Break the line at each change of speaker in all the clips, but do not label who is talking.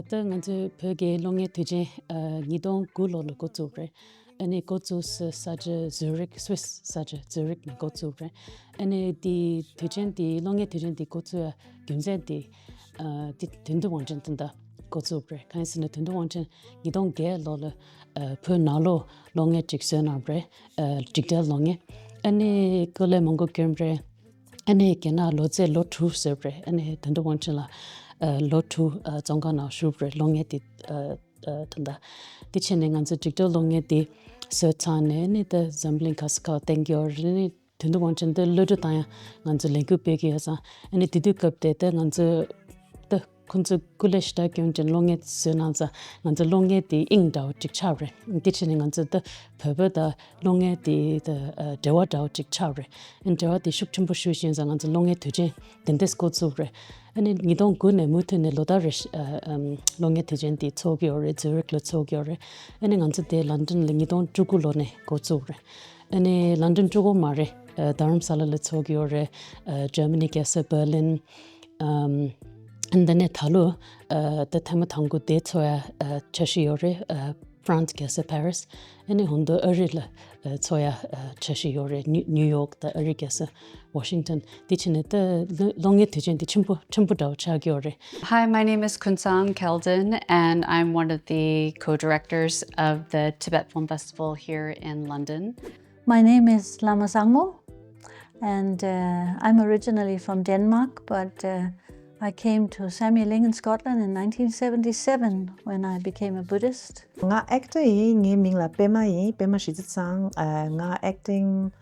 the nganzu pege longe tuje nidong gulo lo gozubre. Ane gozus such Zurich, Swiss such Zurich ne gozubre. Ane di tujen di longe tujen di gozu gyumze di tundu wangchen tanda gozubre. Kansine tundu wangchen nidong ge lo le pe nalo longe jiksenabre jikdel longe. Ane gole mongo gyumbre. Ane kena loze lo tu sebre. Ane tundu wangchen la lotu zonga na shubre longe di tanda di chene nganzu jikdo longe di se tane ni de zambling kaska tengyor ni tundu wanchen de lodu taya nganzu lengu pegi asa ani didu kapte de nganzu de kunzu kuleshta gyonjen longe se nanza nganzu longe di ingdao jikchabre di chene nganzu de pebe da longe di de dewa dao jikchabre en dewa di shukchumbu shushin za nganzu longe tuje dendes kotsubre 아니 니동 군에 무트네 로다르 롱게 티젠디 초기오레 저르클 초기오레 아니 간츠데 런던 링이동 주구로네 고초레 아니 런던 주고 마레 다름살레 초기오레 저머니 게서 베를린 and then talu the time tangu de choya cheshire France gesa Paris and hondo erila choya cheshire New York the erigesa Washington dichine the longe tijen di chimpu daw chagiore.
Hi, my name is Kunsang Keldon and I'm one of the co-directors of the Tibet Film Festival here in London.
My name is Lama Sangmo and I'm originally from Denmark, but I came to Samye Dzong in Scotland in 1977 when I became a Buddhist.
Nga actor yi ngi ming la pema shi tsang nga acting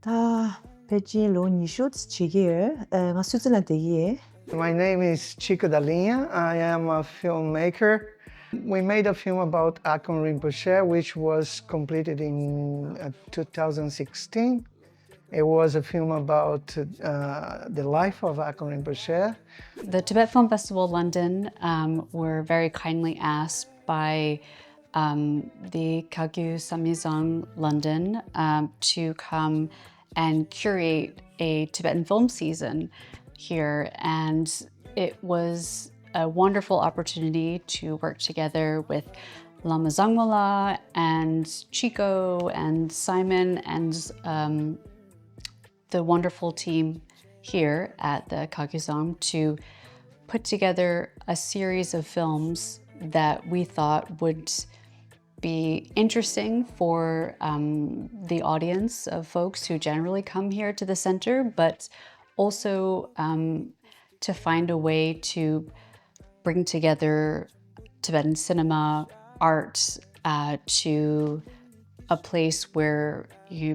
ta peji lo ni shoots chige nga Switzerland de ye.
My name is Chico Dalinha. I am a filmmaker. We made a film about Akon Rinpoche, which was completed in 2016. It was a film about the life of Akon Rinpoche.
The Tibet Film Festival London were very kindly asked by the Kagyu Samye Dzong London to come and curate a Tibetan film season here. And it was a wonderful opportunity to work together with Lama Zangmola and Chico and Simon and the wonderful team here at the Kagyu Samye to put together a series of films that we thought would be interesting for the audience of folks who generally come here to the center, but also to find a way to bring together Tibetan cinema, art, to a place where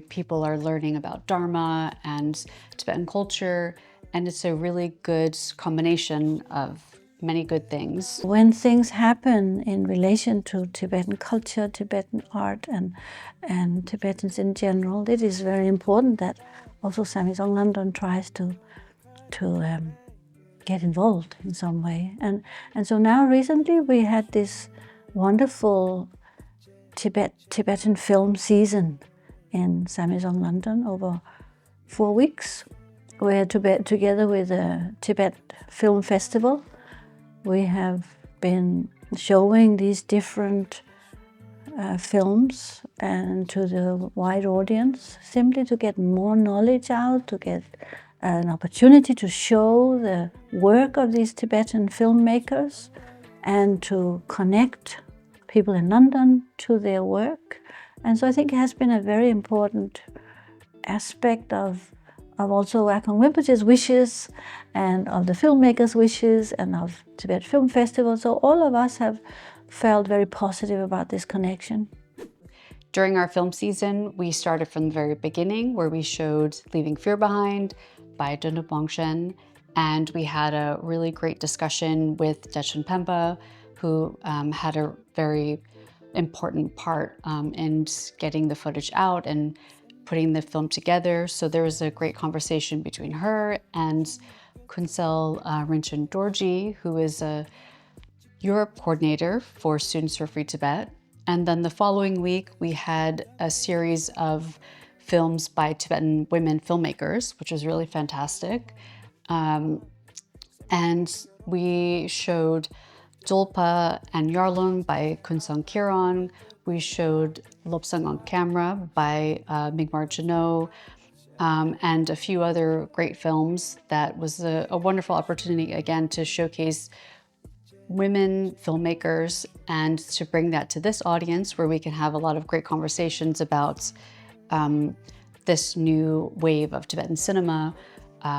people are learning about Dharma and Tibetan culture, and it's a really good combination of many good things.
When things happen in relation to Tibetan culture, Tibetan art, and Tibetans in general, it is very important that also Samye Dzong London tries to get involved in some way. And so now recently we had this wonderful Tibetan film season in Samye Dzong London over 4 weeks. We're together with the Tibet Film Festival. We have been showing these different films and to the wide audience, simply to get more knowledge out, to get an opportunity to show the work of these Tibetan filmmakers and to connect people in London to their work. And so I think it has been a very important aspect of also Akon Rinpoche's wishes and of the filmmakers' wishes and of Tibet Film Festival. So all of us have felt very positive about this connection.
During our film season, we started from the very beginning where we showed Leaving Fear Behind by Dunduk Bongshen, and we had a really great discussion with Dechen Pemba, who had a very important part in getting the footage out and putting the film together. So there was a great conversation between her and Kunsel Rinchen Dorji, who is a Europe coordinator for Students for Free Tibet. And then the following week, we had a series of films by Tibetan women filmmakers, which was really fantastic. And we showed Dolpa and Yarlung by Kunsung Kiron. We showed Lopsang on Camera by Migmar Janot, and a few other great films. That was a wonderful opportunity, again, to showcase women filmmakers and to bring that to this audience where we can have a lot of great conversations about this new wave of Tibetan cinema,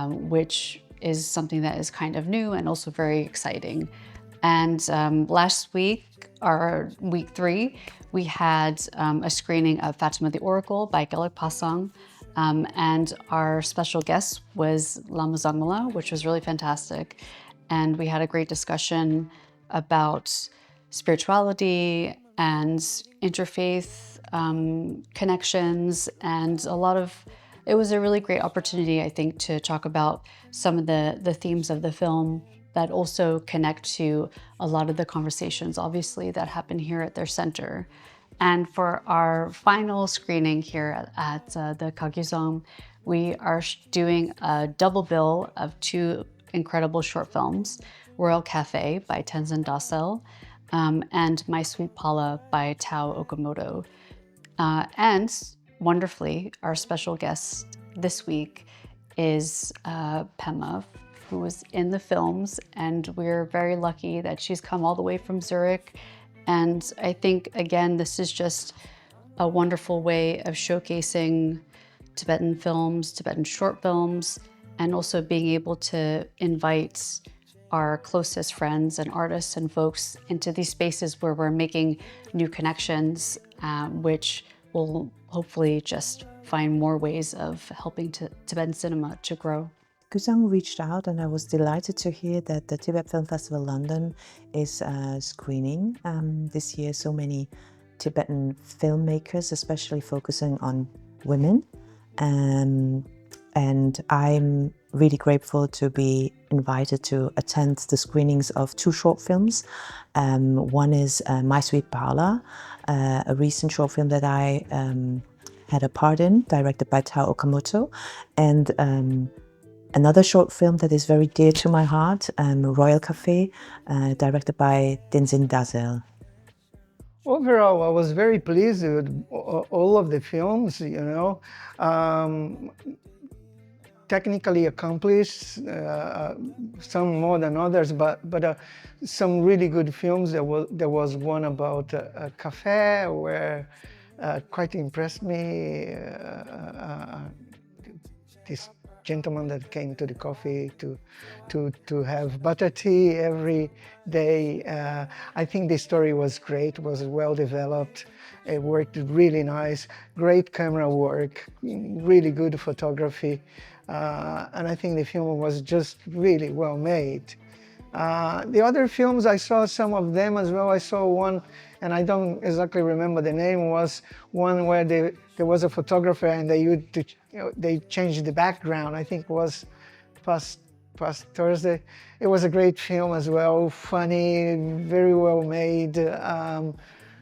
which is something that is kind of new and also very exciting. And last week, our week 3, we had a screening of Fatima the Oracle by Gelek Pasang. And our special guest was Lama Zangmala, which was really fantastic. And we had a great discussion about spirituality and interfaith connections, and it was a really great opportunity, I think, to talk about some of the themes of the film that also connect to a lot of the conversations, obviously, that happen here at their center. And for our final screening here at the Kagyu Samye Dzong, we are doing a double bill of 2 incredible short films, Royal Cafe by Tenzin Dasel, and My Sweet Paula by Tao Okamoto. And wonderfully, our special guest this week is Pema, who was in the films, and we're very lucky that she's come all the way from Zurich. And I think, again, this is just a wonderful way of showcasing Tibetan films, Tibetan short films, and also being able to invite our closest friends and artists and folks into these spaces where we're making new connections, which will hopefully just find more ways of helping Tibetan cinema to grow.
Kusang reached out, and I was delighted to hear that the Tibet Film Festival London is screening this year so many Tibetan filmmakers, especially focusing on women. And I'm really grateful to be invited to attend the screenings of 2 short films. One is My Sweet Paula, a recent short film that I had a part in, directed by Tao Okamoto, and another short film that is very dear to my heart, Royal Cafe, directed by Tenzin Dasel.
Overall, I was very pleased with all of the films, technically accomplished, some more than others, but some really good films. There was one about a cafe where quite impressed me. This gentleman that came to the coffee to have butter tea every day. I think the story was great, was well developed. It worked really nice, great camera work, really good photography. And I think the film was just really well made. The other films, I saw some of them as well. I saw one, and I don't exactly remember the name, was one where there was a photographer and they changed the background. I think it was past Thursday. It was a great film as well, funny, very well made,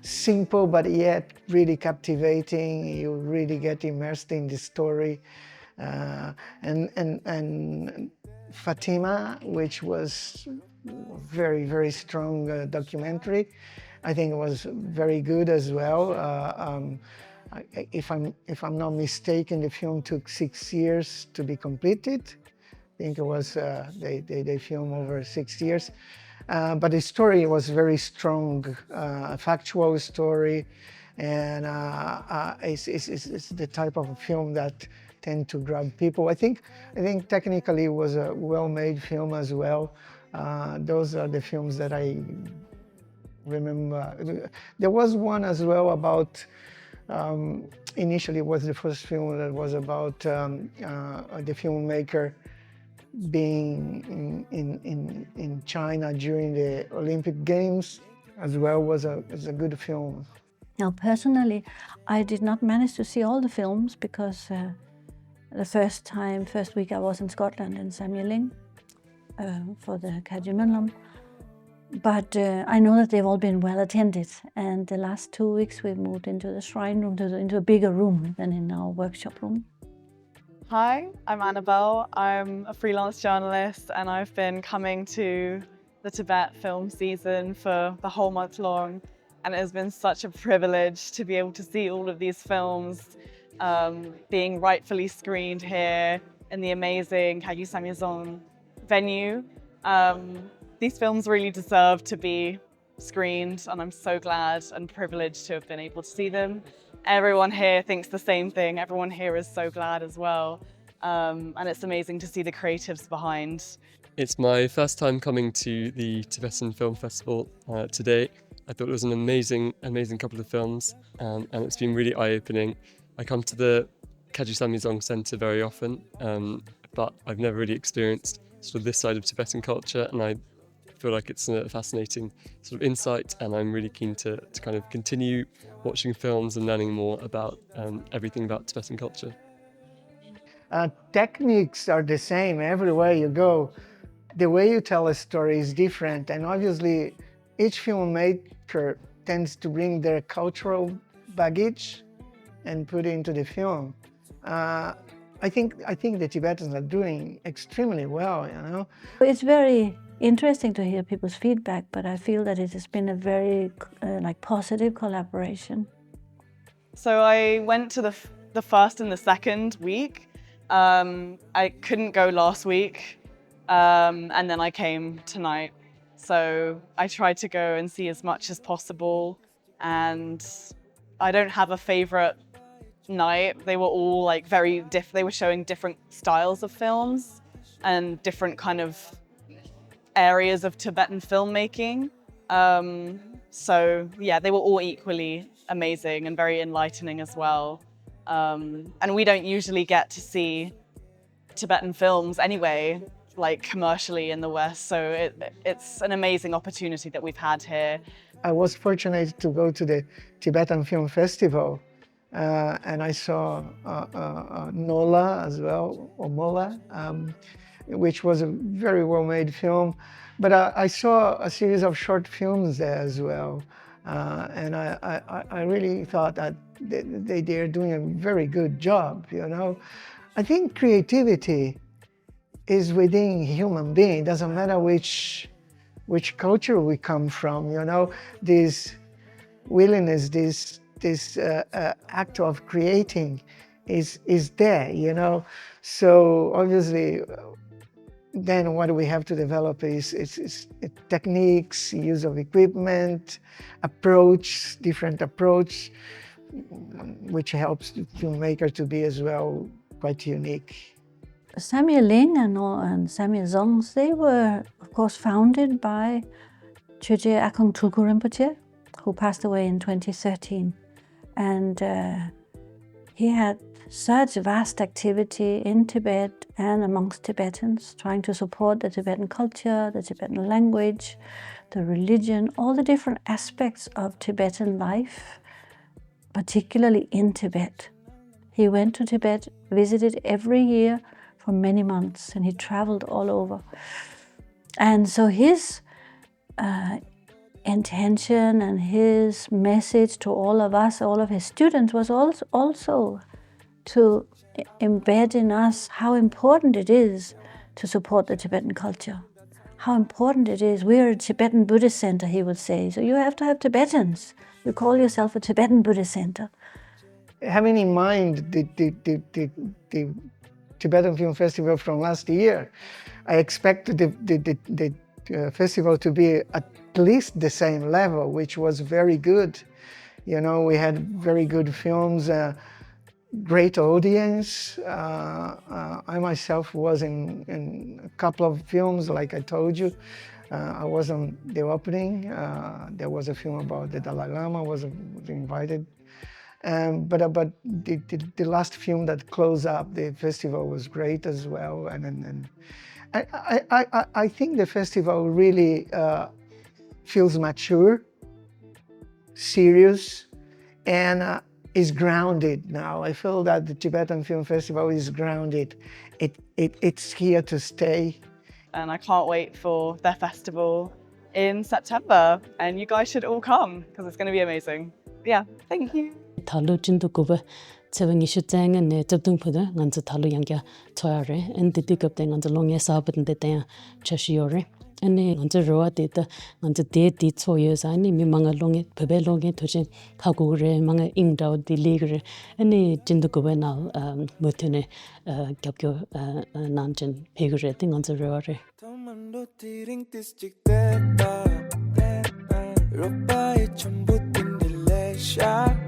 simple but yet really captivating. You really get immersed in the story. And Fatima, which was very, very strong documentary. I think it was very good as well. If I'm not mistaken, the film took 6 years to be completed. I think it was they filmed over 6 years, but the story was very strong, factual story, and it's the type of film that tend to grab people. I think technically it was a well-made film as well. Those are the films that I remember. There was one as well about, initially it was the first film that was about the filmmaker being in China during the Olympic Games as well. Was a good film.
Now, personally, I did not manage to see all the films because the first week I was in Scotland in Samye Ling for the Kagyu Samye Dzong. But I know that they've all been well attended, and the last 2 weeks we've moved into the shrine room, into a bigger room than in our workshop room.
Hi, I'm Annabelle. I'm a freelance journalist, and I've been coming to the Tibet film season for the whole month long, and it has been such a privilege to be able to see all of these films being rightfully screened here in the amazing Kagyu Samye Dzong venue. These films really deserve to be screened, and I'm so glad and privileged to have been able to see them. Everyone here thinks the same thing. Everyone here is so glad as well. And it's amazing to see the creatives behind.
It's my first time coming to the Tibetan Film Festival today. I thought it was an amazing couple of films, and it's been really eye-opening. I come to the Kagyu Samye Dzong Centre very often, but I've never really experienced sort of this side of Tibetan culture, and I feel like it's a fascinating sort of insight, and I'm really keen to kind of continue watching films and learning more about everything about Tibetan culture.
Techniques are the same everywhere you go. The way you tell a story is different, and obviously each filmmaker tends to bring their cultural baggage and put it into the film. I think the Tibetans are doing extremely well, you know.
It's very interesting to hear people's feedback, but I feel that it has been a very positive collaboration.
So I went to the first and the second week. I couldn't go last week, and then I came tonight. So I tried to go and see as much as possible, and I don't have a favorite night. They were all like they were showing different styles of films and different kind of areas of Tibetan filmmaking. So yeah, they were all equally amazing and very enlightening as well. And we don't usually get to see Tibetan films anyway, like commercially in the West. So it's an amazing opportunity that we've had here.
I was fortunate to go to the Tibetan Film Festival, and I saw Nola as well, or Mola, which was a very well-made film. But I saw a series of short films there as well, and I really thought that they're doing a very good job, you know. I think creativity is within human being. It doesn't matter which culture we come from, you know. This willingness, this act of creating is there, you know. So obviously, then what we have to develop is techniques, use of equipment, different approach, which helps the filmmaker to be as well quite unique.
Samye Ling and Samye Dzong, they were, of course, founded by Chögye Akung Tulku Rinpoche, who passed away in 2013. And he had such vast activity in Tibet and amongst Tibetans, trying to support the Tibetan culture, the Tibetan language, the religion, all the different aspects of Tibetan life, particularly in Tibet. He went to Tibet, visited every year for many months, and he traveled all over. And so his intention and his message to all of us, all of his students, was also to embed in us how important it is to support the Tibetan culture. How important it is. We're a Tibetan Buddhist center, he would say. So you have to have Tibetans. You call yourself a Tibetan Buddhist center.
Having in mind the Tibetan Film Festival from last year, I expected the festival to be at least the same level, which was very good. You know, we had very good films, great audience. I myself was in a couple of films, like I told you. I was on the opening. There was a film about the Dalai Lama, was invited. But the last film that closed up the festival was great as well. And I think the festival really feels mature, serious, and is grounded now. I feel that the Tibetan Film Festival is grounded. It's here to stay.
And I can't wait for their festival in September. And you guys should all come because it's going to be amazing. Yeah, thank you.
Thalu chindu kuba tsewangi shutang ne tabdung phuda nganzu thalu yangya choyare and didi kapte nganzu longye sabat de taya chashiyore ane nganzo roa de da nganzo de di cho ye sa ni mi manga longe bebe longe to chen khagu re manga ing dao di le ane jindu go na mutune gyapyo nan chen pe re ting nganzo roa re
전부 뛴 딜레샤